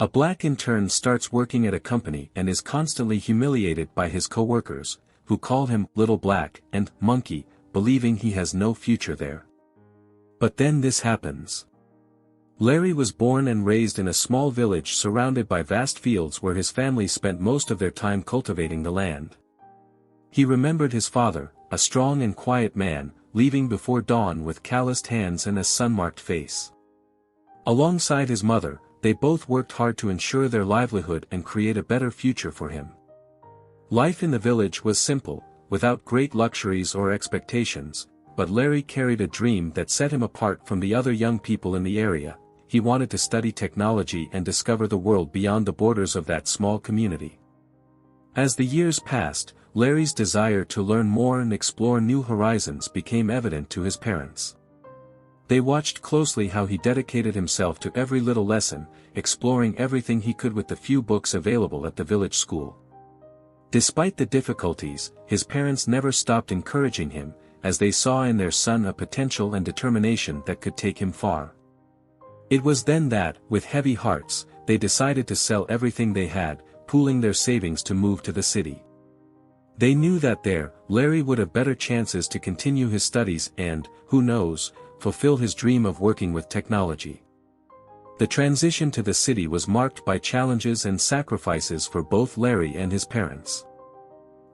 A black intern starts working at a company and is constantly humiliated by his coworkers, who call him Little Black and Monkey, believing he has no future there. But then this happens. Larry was born and raised in a small village surrounded by vast fields where his family spent most of their time cultivating the land. He remembered his father, a strong and quiet man, leaving before dawn with calloused hands and a sun-marked face. Alongside his mother, they both worked hard to ensure their livelihood and create a better future for him. Life in the village was simple, without great luxuries or expectations, but Larry carried a dream that set him apart from the other young people in the area. He wanted to study technology and discover the world beyond the borders of that small community. As the years passed, Larry's desire to learn more and explore new horizons became evident to his parents. They watched closely how he dedicated himself to every little lesson, exploring everything he could with the few books available at the village school. Despite the difficulties, his parents never stopped encouraging him, as they saw in their son a potential and determination that could take him far. It was then that, with heavy hearts, they decided to sell everything they had, pooling their savings to move to the city. They knew that there, Larry would have better chances to continue his studies and, who knows, fulfill his dream of working with technology. The transition to the city was marked by challenges and sacrifices for both Larry and his parents.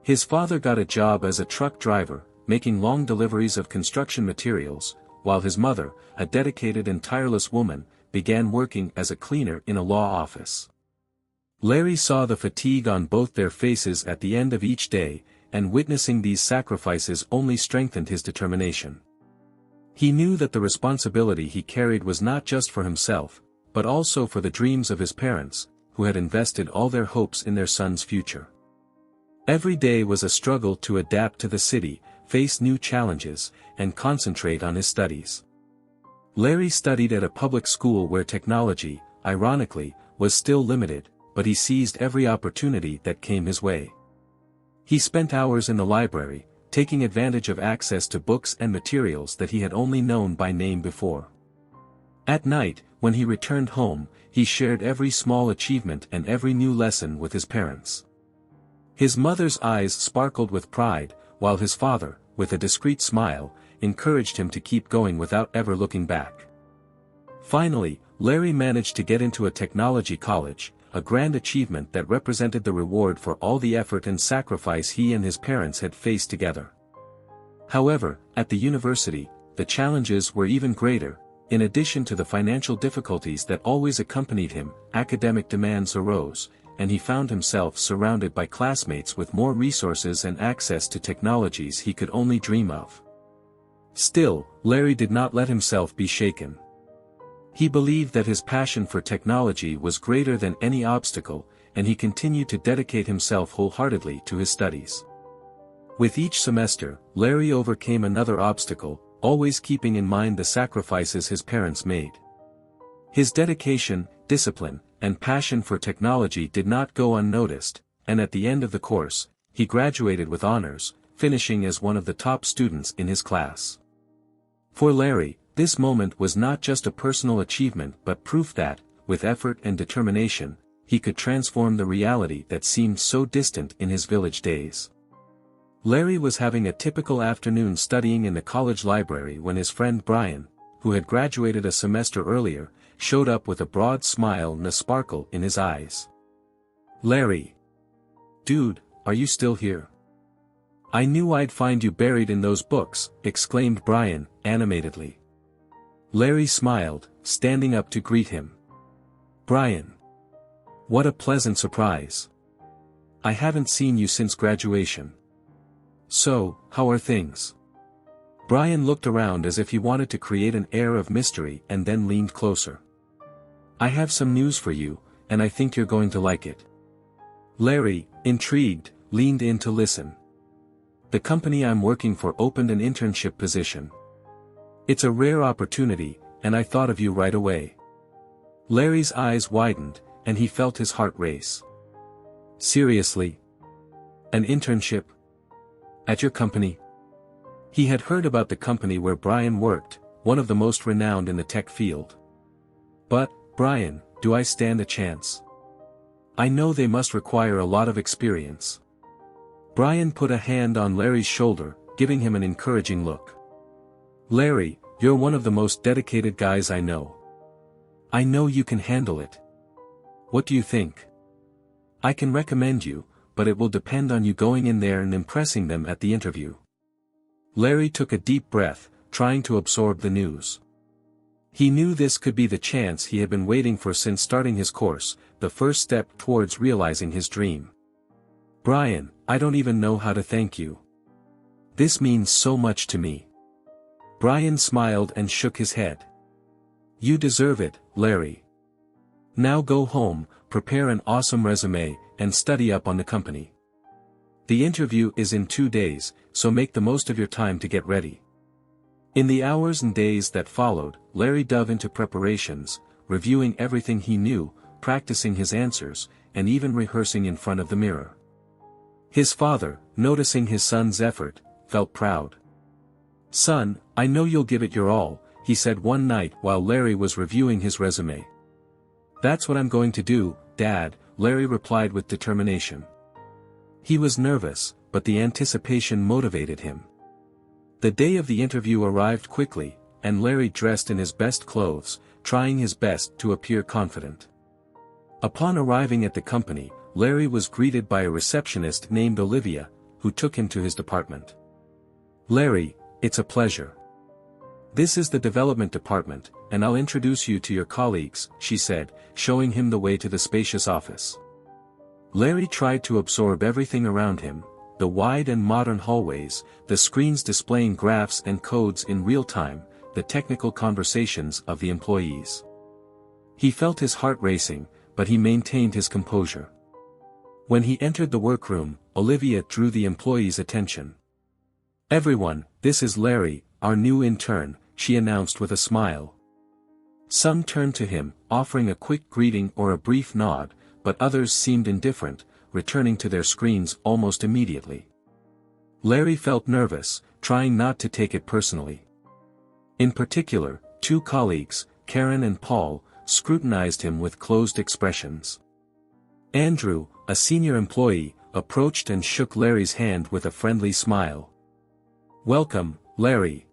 His father got a job as a truck driver, making long deliveries of construction materials, while his mother, a dedicated and tireless woman, began working as a cleaner in a law office. Larry saw the fatigue on both their faces at the end of each day, and witnessing these sacrifices only strengthened his determination. He knew that the responsibility he carried was not just for himself, but also for the dreams of his parents, who had invested all their hopes in their son's future. Every day was a struggle to adapt to the city, face new challenges, and concentrate on his studies. Larry studied at a public school where technology, ironically, was still limited, but he seized every opportunity that came his way. He spent hours in the library, taking advantage of access to books and materials that he had only known by name before. At night, when he returned home, he shared every small achievement and every new lesson with his parents. His mother's eyes sparkled with pride, while his father, with a discreet smile, encouraged him to keep going without ever looking back. Finally, Larry managed to get into a technology college, a grand achievement that represented the reward for all the effort and sacrifice he and his parents had faced together. However, at the university, the challenges were even greater. In addition to the financial difficulties that always accompanied him, academic demands arose, and he found himself surrounded by classmates with more resources and access to technologies he could only dream of. Still, Larry did not let himself be shaken. He believed that his passion for technology was greater than any obstacle, and he continued to dedicate himself wholeheartedly to his studies. With each semester, Larry overcame another obstacle, always keeping in mind the sacrifices his parents made. His dedication, discipline, and passion for technology did not go unnoticed, and at the end of the course, he graduated with honors, finishing as one of the top students in his class. For Larry, this moment was not just a personal achievement but proof that, with effort and determination, he could transform the reality that seemed so distant in his village days. Larry was having a typical afternoon studying in the college library when his friend Brian, who had graduated a semester earlier, showed up with a broad smile and a sparkle in his eyes. "Larry. Dude, are you still here? I knew I'd find you buried in those books," exclaimed Brian, animatedly. Larry smiled, standing up to greet him. "Brian. What a pleasant surprise. I haven't seen you since graduation. So, how are things?" Brian looked around as if he wanted to create an air of mystery and then leaned closer. "I have some news for you, and I think you're going to like it." Larry, intrigued, leaned in to listen. "The company I'm working for opened an internship position. It's a rare opportunity, and I thought of you right away." Larry's eyes widened, and he felt his heart race. "Seriously? An internship? At your company?" He had heard about the company where Brian worked, one of the most renowned in the tech field. "But, Brian, do I stand a chance? I know they must require a lot of experience. Brian put a hand on Larry's shoulder, giving him an encouraging look. Larry, you're one of the most dedicated guys I know. I know you can handle it. What do you think? I can recommend you, but it will depend on you going in there and impressing them at the interview. Larry took a deep breath, trying to absorb the news. He knew this could be the chance he had been waiting for since starting his course, the first step towards realizing his dream. Brian, I don't even know how to thank you. This means so much to me. Brian smiled and shook his head. You deserve it, Larry. Now go home, prepare an awesome resume, and study up on the company. The interview is in 2 days, so make the most of your time to get ready. In the hours and days that followed, Larry dove into preparations, reviewing everything he knew, practicing his answers, and even rehearsing in front of the mirror. His father, noticing his son's effort, felt proud. Son, I know you'll give it your all, he said one night while Larry was reviewing his resume. That's what I'm going to do, Dad, Larry replied with determination. He was nervous, but the anticipation motivated him. The day of the interview arrived quickly, and Larry dressed in his best clothes, trying his best to appear confident. Upon arriving at the company, Larry was greeted by a receptionist named Olivia, who took him to his department. Larry, it's a pleasure. This is the development department, and I'll introduce you to your colleagues, she said, showing him the way to the spacious office. Larry tried to absorb everything around him, the wide and modern hallways, the screens displaying graphs and codes in real time, the technical conversations of the employees. He felt his heart racing, but he maintained his composure. When he entered the workroom, Olivia drew the employees' attention. Everyone, this is Larry, our new intern, she announced with a smile. Some turned to him, offering a quick greeting or a brief nod, but others seemed indifferent, returning to their screens almost immediately. Larry felt nervous, trying not to take it personally. In particular, 2 colleagues, Karen and Paul, scrutinized him with closed expressions. Andrew, a senior employee, approached and shook Larry's hand with a friendly smile. Welcome, Larry.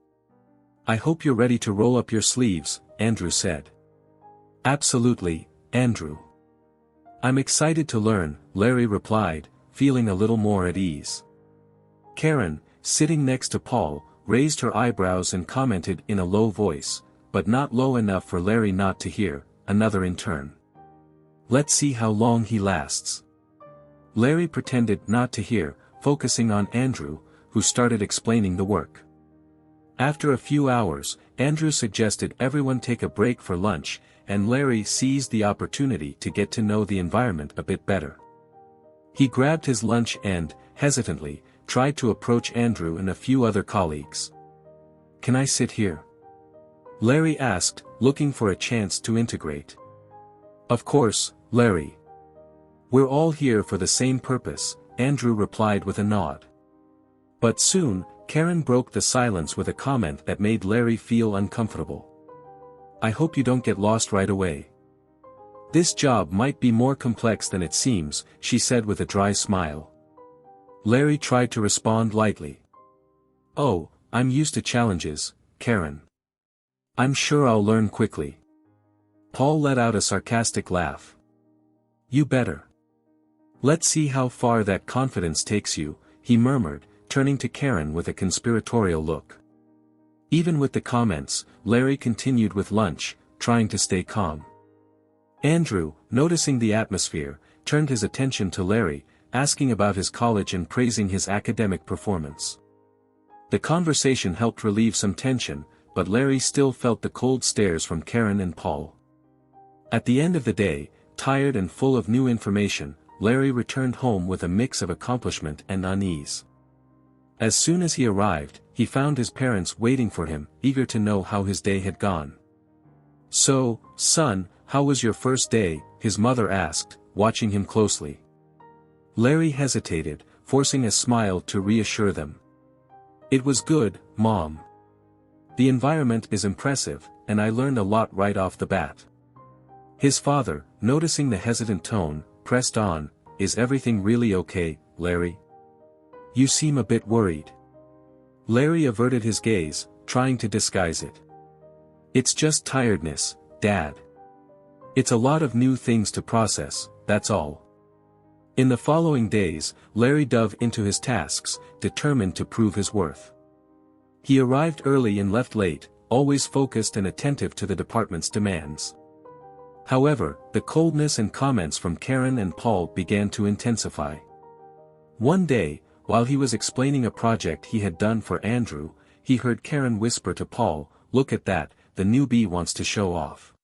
I hope you're ready to roll up your sleeves, Andrew said. Absolutely, Andrew. I'm excited to learn, Larry replied, feeling a little more at ease. Karen, sitting next to Paul, raised her eyebrows and commented in a low voice, but not low enough for Larry not to hear, another intern. Let's see how long he lasts. Larry pretended not to hear, focusing on Andrew, who started explaining the work. After a few hours, Andrew suggested everyone take a break for lunch, and Larry seized the opportunity to get to know the environment a bit better. He grabbed his lunch and, hesitantly, tried to approach Andrew and a few other colleagues. Can I sit here? Larry asked, looking for a chance to integrate. Of course, Larry. We're all here for the same purpose, Andrew replied with a nod. But soon, Karen broke the silence with a comment that made Larry feel uncomfortable. I hope you don't get lost right away. This job might be more complex than it seems, she said with a dry smile. Larry tried to respond lightly. Oh, I'm used to challenges, Karen. I'm sure I'll learn quickly. Paul let out a sarcastic laugh. You better. Let's see how far that confidence takes you, he murmured, turning to Karen with a conspiratorial look. Even with the comments, Larry continued with lunch, trying to stay calm. Andrew, noticing the atmosphere, turned his attention to Larry, asking about his college and praising his academic performance. The conversation helped relieve some tension, but Larry still felt the cold stares from Karen and Paul. At the end of the day, tired and full of new information, Larry returned home with a mix of accomplishment and unease. As soon as he arrived, he found his parents waiting for him, eager to know how his day had gone. So, son, how was your first day? His mother asked, watching him closely. Larry hesitated, forcing a smile to reassure them. It was good, Mom. The environment is impressive, and I learned a lot right off the bat. His father, noticing the hesitant tone, pressed on, "Is everything really okay, Larry? You seem a bit worried." Larry averted his gaze, trying to disguise it. "It's just tiredness, Dad. It's a lot of new things to process, that's all." In the following days, Larry dove into his tasks, determined to prove his worth. He arrived early and left late, always focused and attentive to the department's demands. However, the coldness and comments from Karen and Paul began to intensify. One day, while he was explaining a project he had done for Andrew, he heard Karen whisper to Paul, "Look at that, the newbie wants to show off."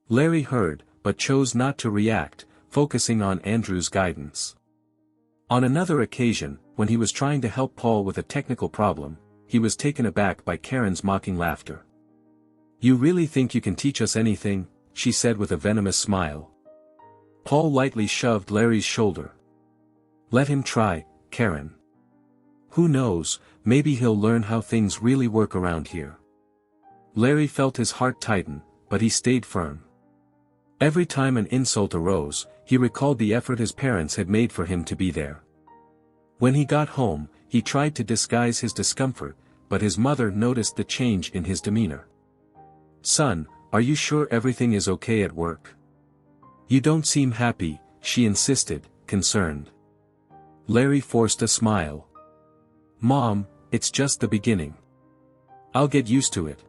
Larry heard, but chose not to react, focusing on Andrew's guidance. On another occasion, when he was trying to help Paul with a technical problem, he was taken aback by Karen's mocking laughter. "You really think you can teach us anything?" she said with a venomous smile. Paul lightly shoved Larry's shoulder. "Let him try, Karen. Who knows, maybe he'll learn how things really work around here." Larry felt his heart tighten, but he stayed firm. Every time an insult arose, he recalled the effort his parents had made for him to be there. When he got home, he tried to disguise his discomfort, but his mother noticed the change in his demeanor. "Son, are you sure everything is okay at work? You don't seem happy," she insisted, concerned. Larry forced a smile. "Mom, it's just the beginning. I'll get used to it.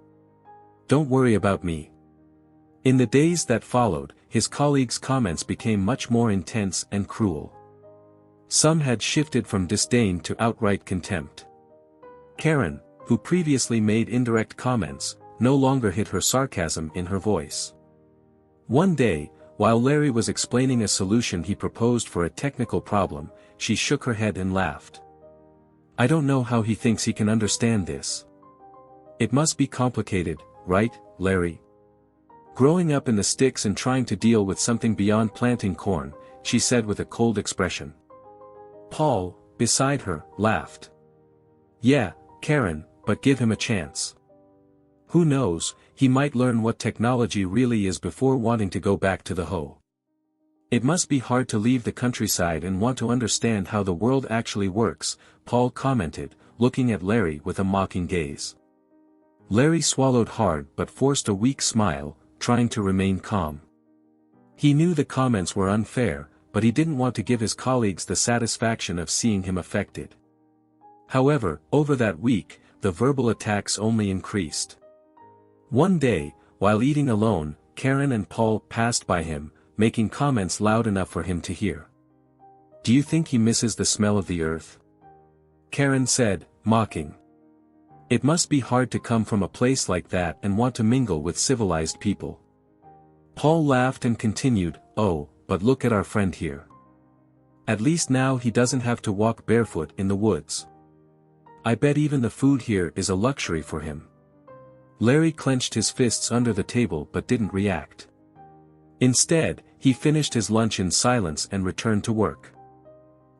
Don't worry about me." In the days that followed, his colleagues' comments became much more intense and cruel. Some had shifted from disdain to outright contempt. Karen, who previously made indirect comments, no longer hid her sarcasm in her voice. One day, while Larry was explaining a solution he proposed for a technical problem, she shook her head and laughed. "I don't know how he thinks he can understand this. It must be complicated, right, Larry? Growing up in the sticks and trying to deal with something beyond planting corn," she said with a cold expression. Paul, beside her, laughed. "Yeah, Karen, but give him a chance. Who knows, he might learn what technology really is before wanting to go back to the hoe. It must be hard to leave the countryside and want to understand how the world actually works," Paul commented, looking at Larry with a mocking gaze. Larry swallowed hard but forced a weak smile, trying to remain calm. He knew the comments were unfair, but he didn't want to give his colleagues the satisfaction of seeing him affected. However, over that week, the verbal attacks only increased. One day, while eating alone, Karen and Paul passed by him, making comments loud enough for him to hear. "Do you think he misses the smell of the earth?" Karen said, mocking. "It must be hard to come from a place like that and want to mingle with civilized people." Paul laughed and continued, "Oh, but look at our friend here. At least now he doesn't have to walk barefoot in the woods. I bet even the food here is a luxury for him." Larry clenched his fists under the table but didn't react. Instead, he finished his lunch in silence and returned to work.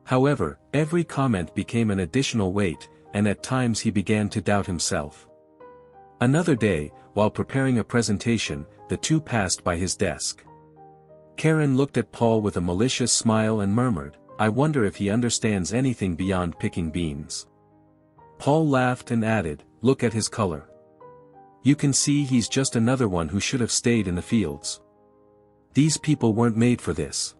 However, every comment became an additional weight, and at times he began to doubt himself. Another day, while preparing a presentation, the two passed by his desk. Karen looked at Paul with a malicious smile and murmured, "I wonder if he understands anything beyond picking beans." Paul laughed and added, "Look at his color. You can see he's just another one who should have stayed in the fields. These people weren't made for this."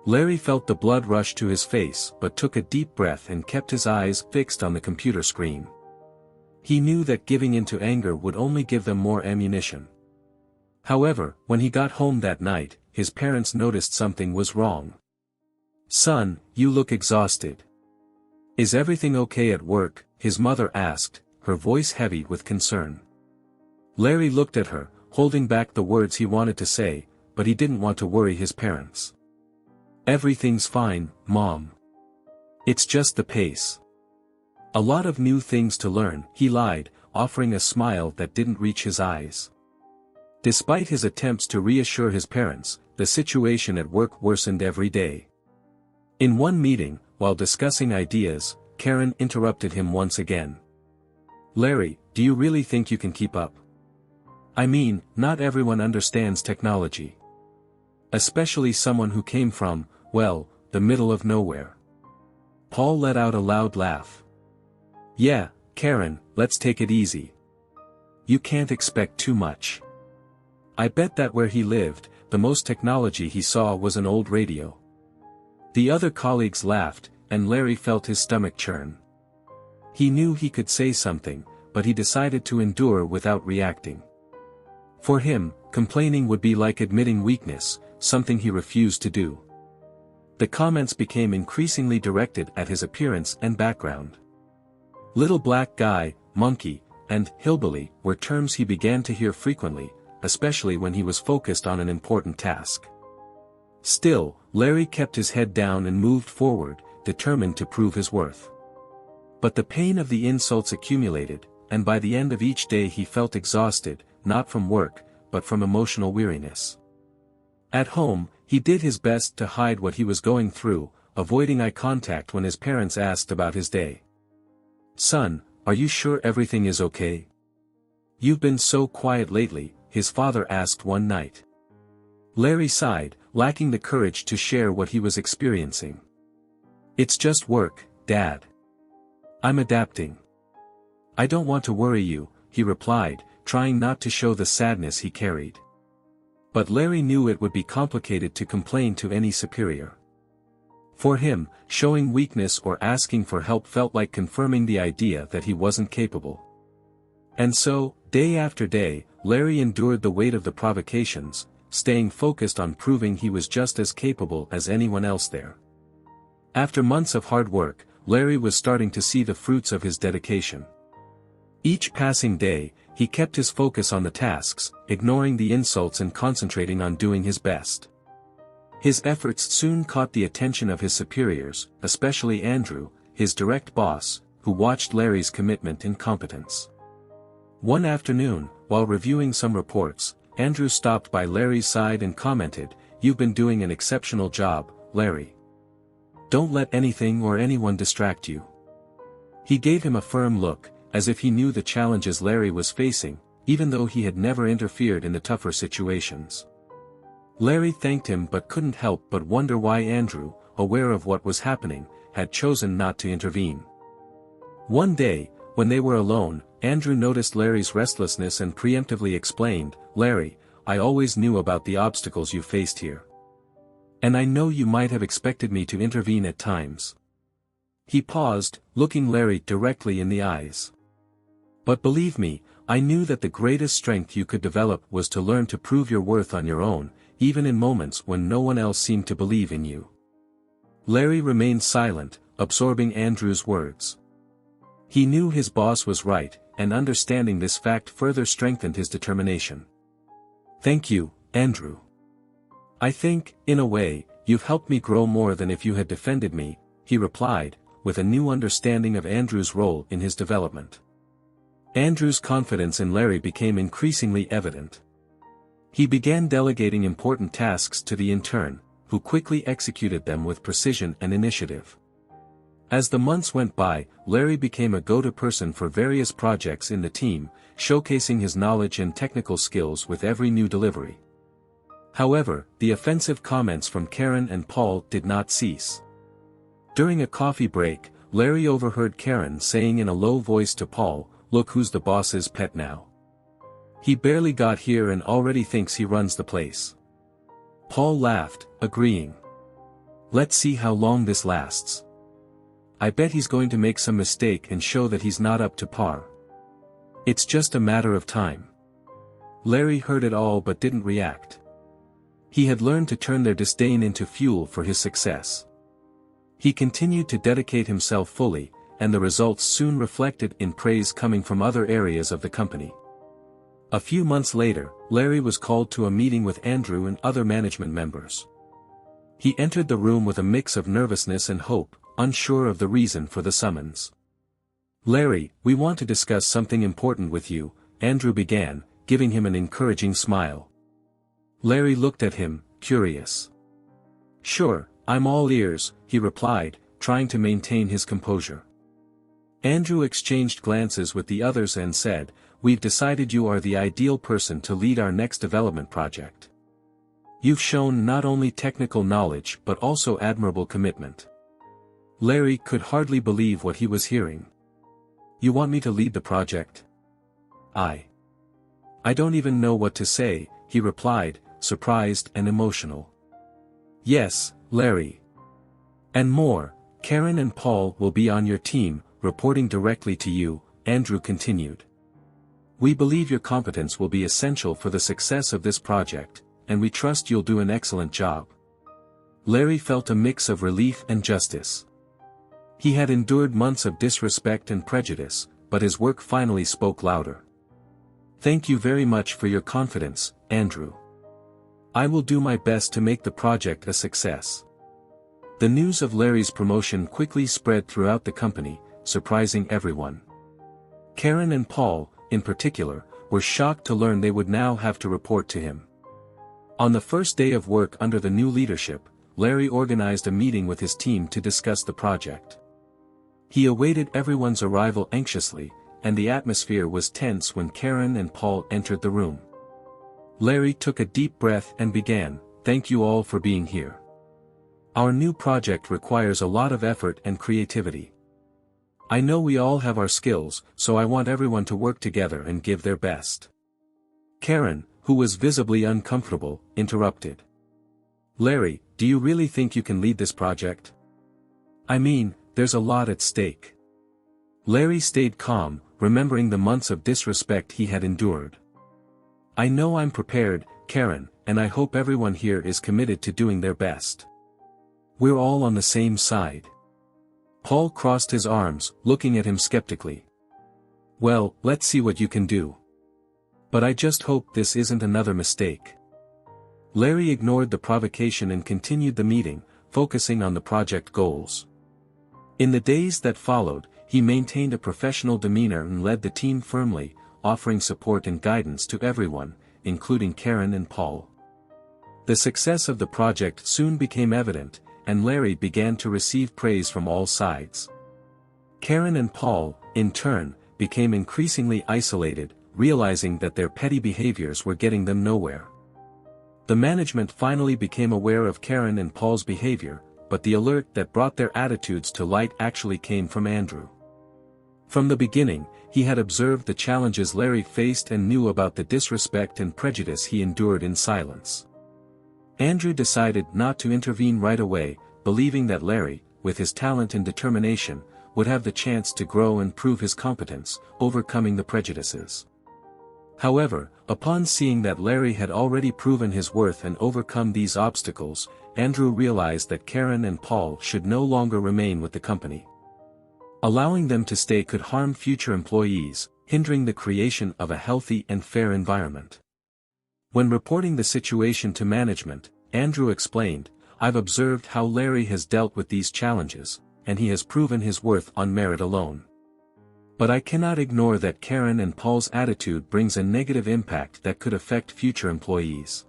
Larry felt the blood rush to his face but took a deep breath and kept his eyes fixed on the computer screen. He knew that giving in to anger would only give them more ammunition. However, when he got home that night, his parents noticed something was wrong. "Son, you look exhausted. Is everything okay at work?" his mother asked, her voice heavy with concern. Larry looked at her, holding back the words he wanted to say, but he didn't want to worry his parents. "Everything's fine, Mom. It's just the pace. A lot of new things to learn," he lied, offering a smile that didn't reach his eyes. Despite his attempts to reassure his parents, the situation at work worsened every day. In one meeting, while discussing ideas, Karen interrupted him once again. "Larry, do you really think you can keep up? I mean, not everyone understands technology." Especially someone who came from, well, the middle of nowhere. Paul let out a loud laugh. Yeah, Karen, let's take it easy. You can't expect too much. I bet that where he lived, the most technology he saw was an old radio. The other colleagues laughed, and Larry felt his stomach churn. He knew he could say something, but he decided to endure without reacting. For him, complaining would be like admitting weakness, something he refused to do. The comments became increasingly directed at his appearance and background. Little black guy, monkey, and hillbilly were terms he began to hear frequently, especially when he was focused on an important task. Still, Larry kept his head down and moved forward, determined to prove his worth. But the pain of the insults accumulated, and by the end of each day he felt exhausted, not from work, but from emotional weariness. At home, he did his best to hide what he was going through, avoiding eye contact when his parents asked about his day. "Son, are you sure everything is okay? You've been so quiet lately," his father asked one night. Larry sighed, lacking the courage to share what he was experiencing. "It's just work, Dad. I'm adapting. I don't want to worry you," he replied, trying not to show the sadness he carried. But Larry knew it would be complicated to complain to any superior. For him, showing weakness or asking for help felt like confirming the idea that he wasn't capable. And so, day after day, Larry endured the weight of the provocations, staying focused on proving he was just as capable as anyone else there. After months of hard work, Larry was starting to see the fruits of his dedication. Each passing day, he kept his focus on the tasks, ignoring the insults and concentrating on doing his best. His efforts soon caught the attention of his superiors, especially Andrew, his direct boss, who watched Larry's commitment and competence. One afternoon, while reviewing some reports, Andrew stopped by Larry's side and commented, "You've been doing an exceptional job, Larry. Don't let anything or anyone distract you." He gave him a firm look, as if he knew the challenges Larry was facing, even though he had never interfered in the tougher situations. Larry thanked him but couldn't help but wonder why Andrew, aware of what was happening, had chosen not to intervene. One day, when they were alone, Andrew noticed Larry's restlessness and preemptively explained, "Larry, I always knew about the obstacles you faced here. And I know you might have expected me to intervene at times." He paused, looking Larry directly in the eyes. "But believe me, I knew that the greatest strength you could develop was to learn to prove your worth on your own, even in moments when no one else seemed to believe in you." Larry remained silent, absorbing Andrew's words. He knew his boss was right, and understanding this fact further strengthened his determination. "Thank you, Andrew. I think, in a way, you've helped me grow more than if you had defended me," he replied, with a new understanding of Andrew's role in his development. Andrew's confidence in Larry became increasingly evident. He began delegating important tasks to the intern, who quickly executed them with precision and initiative. As the months went by, Larry became a go-to person for various projects in the team, showcasing his knowledge and technical skills with every new delivery. However, the offensive comments from Karen and Paul did not cease. During a coffee break, Larry overheard Karen saying in a low voice to Paul, "Look who's the boss's pet now. He barely got here and already thinks he runs the place." Paul laughed, agreeing. "Let's see how long this lasts. I bet he's going to make some mistake and show that he's not up to par. It's just a matter of time." Larry heard it all but didn't react. He had learned to turn their disdain into fuel for his success. He continued to dedicate himself fully, and the results soon reflected in praise coming from other areas of the company. A few months later, Larry was called to a meeting with Andrew and other management members. He entered the room with a mix of nervousness and hope, unsure of the reason for the summons. "Larry, we want to discuss something important with you," Andrew began, giving him an encouraging smile. Larry looked at him, curious. "Sure, I'm all ears," he replied, trying to maintain his composure. Andrew exchanged glances with the others and said, "We've decided you are the ideal person to lead our next development project. You've shown not only technical knowledge but also admirable commitment. Larry could hardly believe what he was hearing. You want me to lead the project? I don't even know what to say, he replied, surprised and emotional. Yes, Larry. And more, Karen and Paul will be on your team, reporting directly to you, Andrew continued. We believe your competence will be essential for the success of this project, and we trust you'll do an excellent job. Larry felt a mix of relief and justice. He had endured months of disrespect and prejudice, but his work finally spoke louder. Thank you very much for your confidence, Andrew. I will do my best to make the project a success. The news of Larry's promotion quickly spread throughout the company, surprising everyone. Karen and Paul, in particular, were shocked to learn they would now have to report to him. On the first day of work under the new leadership, Larry organized a meeting with his team to discuss the project. He awaited everyone's arrival anxiously, and the atmosphere was tense when Karen and Paul entered the room. Larry took a deep breath and began, "Thank you all for being here. Our new project requires a lot of effort and creativity. I know we all have our skills, so I want everyone to work together and give their best." Karen, who was visibly uncomfortable, interrupted. "Larry, do you really think you can lead this project? I mean, there's a lot at stake." Larry stayed calm, remembering the months of disrespect he had endured. "I know I'm prepared, Karen, and I hope everyone here is committed to doing their best. We're all on the same side." Paul crossed his arms, looking at him skeptically. "Well, let's see what you can do. But I just hope this isn't another mistake." Larry ignored the provocation and continued the meeting, focusing on the project goals. In the days that followed, he maintained a professional demeanor and led the team firmly, offering support and guidance to everyone, including Karen and Paul. The success of the project soon became evident, and Larry began to receive praise from all sides. Karen and Paul, in turn, became increasingly isolated, realizing that their petty behaviors were getting them nowhere. The management finally became aware of Karen and Paul's behavior, but the alert that brought their attitudes to light actually came from Andrew. From the beginning, he had observed the challenges Larry faced and knew about the disrespect and prejudice he endured in silence. Andrew decided not to intervene right away, believing that Larry, with his talent and determination, would have the chance to grow and prove his competence, overcoming the prejudices. However, upon seeing that Larry had already proven his worth and overcome these obstacles, Andrew realized that Karen and Paul should no longer remain with the company. Allowing them to stay could harm future employees, hindering the creation of a healthy and fair environment. When reporting the situation to management, Andrew explained, "I've observed how Larry has dealt with these challenges, and he has proven his worth on merit alone. But I cannot ignore that Karen and Paul's attitude brings a negative impact that could affect future employees.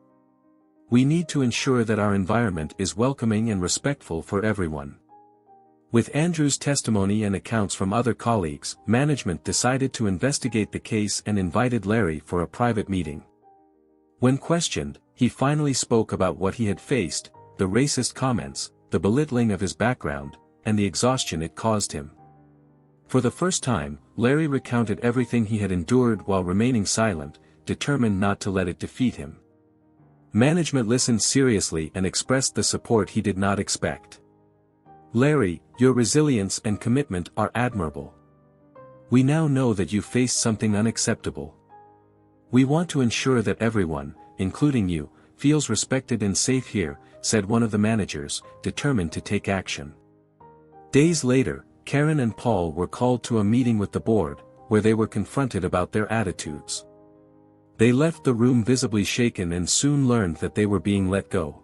We need to ensure that our environment is welcoming and respectful for everyone." With Andrew's testimony and accounts from other colleagues, management decided to investigate the case and invited Larry for a private meeting. When questioned, he finally spoke about what he had faced, the racist comments, the belittling of his background, and the exhaustion it caused him. For the first time, Larry recounted everything he had endured while remaining silent, determined not to let it defeat him. Management listened seriously and expressed the support he did not expect. "Larry, your resilience and commitment are admirable. We now know that you faced something unacceptable. We want to ensure that everyone, including you, feels respected and safe here," said one of the managers, determined to take action. Days later, Karen and Paul were called to a meeting with the board, where they were confronted about their attitudes. They left the room visibly shaken and soon learned that they were being let go.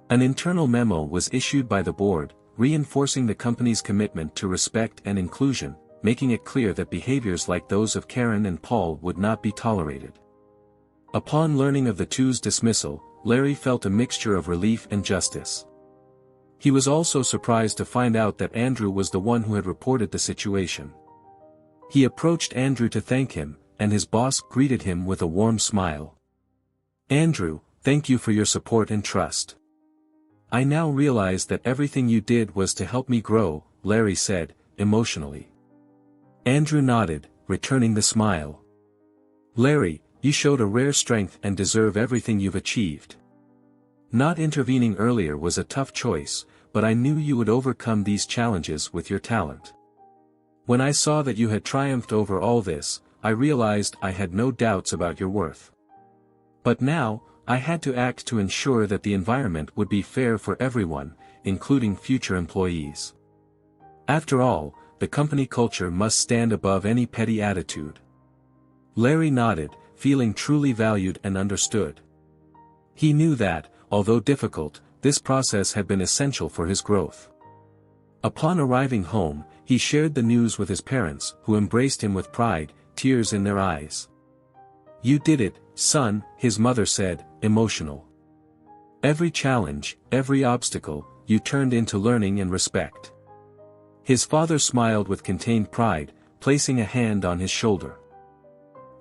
An internal memo was issued by the board, reinforcing the company's commitment to respect and inclusion, making it clear that behaviors like those of Karen and Paul would not be tolerated. Upon learning of the two's dismissal, Larry felt a mixture of relief and justice. He was also surprised to find out that Andrew was the one who had reported the situation. He approached Andrew to thank him, and his boss greeted him with a warm smile. "Andrew, Thank you for your support and trust. I now realize that everything you did was to help me grow, Larry said, emotionally. Andrew nodded, returning the smile. Larry, you showed a rare strength and deserve everything you've achieved. Not intervening earlier was a tough choice, but I knew you would overcome these challenges with your talent. When I saw that you had triumphed over all this, I realized I had no doubts about your worth. But now, I had to act to ensure that the environment would be fair for everyone, including future employees. After all, the company culture must stand above any petty attitude. Larry nodded, feeling truly valued and understood. He knew that, although difficult, this process had been essential for his growth. Upon arriving home, he shared the news with his parents, who embraced him with pride, tears in their eyes. You did it, son, his mother said, emotional. Every challenge, every obstacle, you turned into learning and respect. His father smiled with contained pride, placing a hand on his shoulder.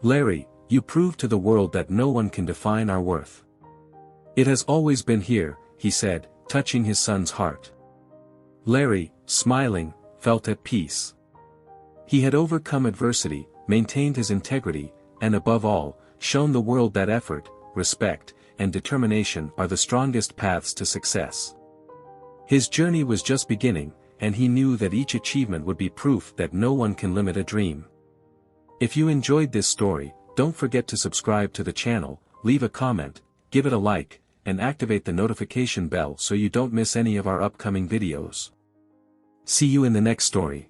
Larry, you proved to the world that no one can define our worth. It has always been here, he said, touching his son's heart. Larry, smiling, felt at peace. He had overcome adversity, maintained his integrity, and above all, shown the world that effort, respect, and determination are the strongest paths to success. His journey was just beginning, and he knew that each achievement would be proof that no one can limit a dream. If you enjoyed this story, don't forget to subscribe to the channel, leave a comment, give it a like, and activate the notification bell so you don't miss any of our upcoming videos. See you in the next story.